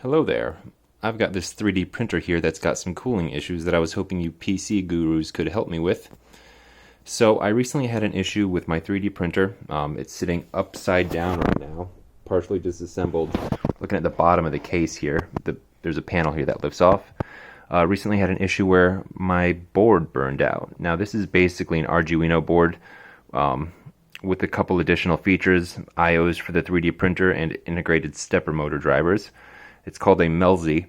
Hello there. I've got this 3D printer here that's got some cooling issues that I was hoping you PC gurus could help me with. So I recently had an issue with my 3D printer. It's sitting upside down right now, partially disassembled. Looking at the bottom of the case here, there's a panel here that lifts off. Recently had an issue where my board burned out. Now this is basically an Arduino board with a couple additional features, IOs for the 3D printer and integrated stepper motor drivers. It's called a Melzi,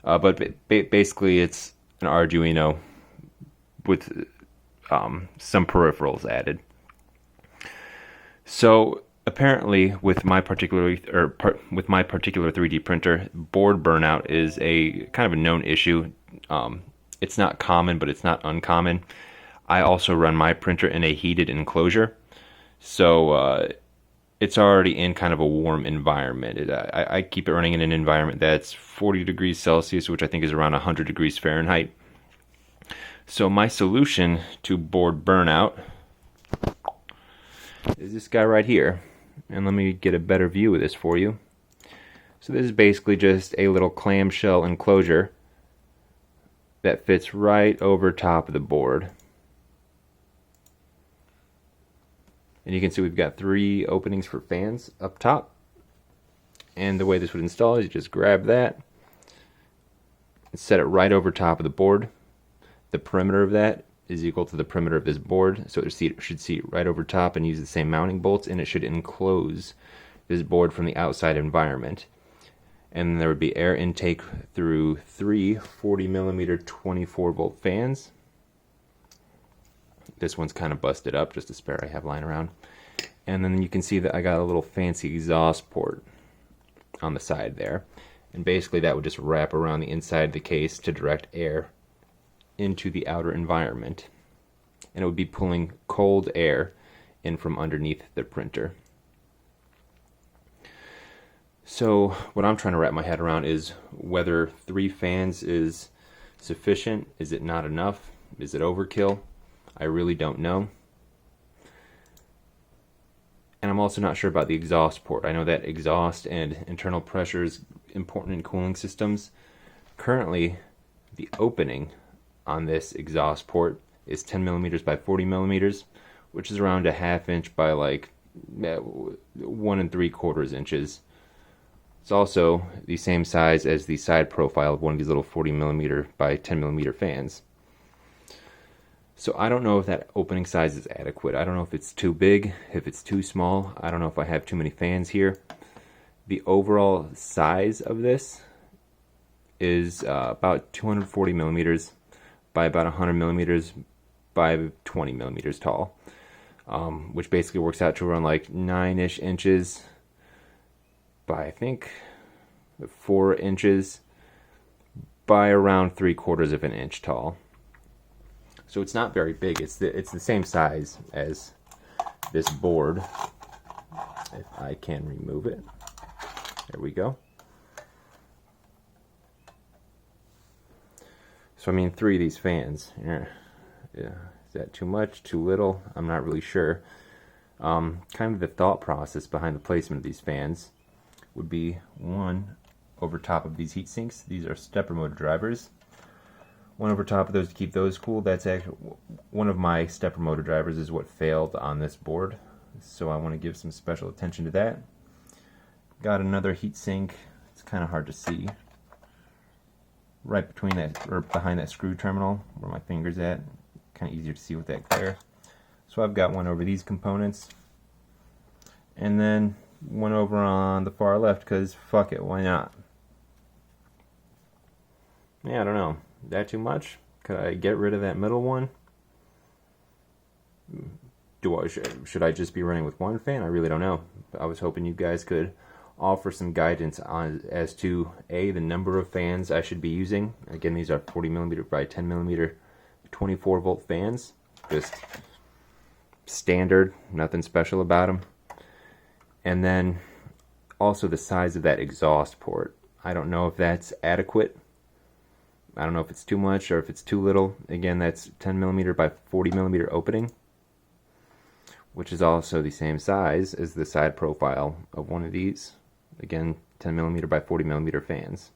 but basically it's an Arduino with some peripherals added. So apparently, with my particular 3D printer, board burnout is a kind of a known issue. It's not common, but it's not uncommon. I also run my printer in a heated enclosure, so it's already in kind of a warm environment. I keep it running in an environment that's 40 degrees Celsius, which I think is around 100 degrees Fahrenheit. So my solution to board burnout is this guy right here. And let me get a better view of this for you. So this is basically just a little clamshell enclosure that fits right over top of the board. And you can see we've got 3 openings for fans up top. And the way this would install is you just grab that and set it right over top of the board. The perimeter of that is equal to the perimeter of this board, so it should seat right over top and use the same mounting bolts, and it should enclose this board from the outside environment. And there would be air intake through 3 40mm 24-volt fans. This one's kind of busted up, just a spare I have lying around. And then you can see that I got a little fancy exhaust port on the side there. And basically that would just wrap around the inside of the case to direct air into the outer environment. And it would be pulling cold air in from underneath the printer. So what I'm trying to wrap my head around is whether 3 fans is sufficient. Is it not enough? Is it overkill? I really don't know. And I'm also not sure about the exhaust port. I know that exhaust and internal pressure is important in cooling systems. Currently, the opening on this exhaust port is 10mm by 40mm, which is around a 1/2 inch by like 1 3/4 inches. It's also the same size as the side profile of one of these little 40mm by 10mm fans. So I don't know if that opening size is adequate. I don't know if it's too big, if it's too small. I don't know if I have too many fans here. The overall size of this is about 240mm by about 100mm by 20mm tall, which basically works out to around like 9-ish inches by I think 4 inches by around 3/4 of an inch tall. So it's not very big. It's the same size as this board. If I can remove it. There we go. So I mean 3 of these fans. Yeah. Is that too much? Too little? I'm not really sure. Kind of the thought process behind the placement of these fans would be one over top of these heat sinks. These are stepper motor drivers. One over top of those to keep those cool. That's actually one of my stepper motor drivers is what failed on this board, so I want to give some special attention to that. Got another heat sink. It's kind of hard to see. Right between that, or behind that screw terminal where my finger's at. Kind of easier to see with that glare. So I've got one over these components, and then one over on the far left because fuck it, why not? Yeah, I don't know. That too much? Could I get rid of that middle one? Should I just be running with 1 fan? I really don't know. I was hoping you guys could offer some guidance on as to the number of fans I should be using. Again, these are 40mm by 10mm 24-volt fans. Just standard, nothing special about them. And then also the size of that exhaust port. I don't know if that's adequate. I don't know if it's too much or if it's too little. Again, that's 10mm by 40mm opening, which is also the same size as the side profile of one of these. Again, 10mm by 40mm fans.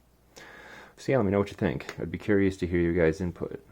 So yeah, let me know what you think. I'd be curious to hear your guys' input.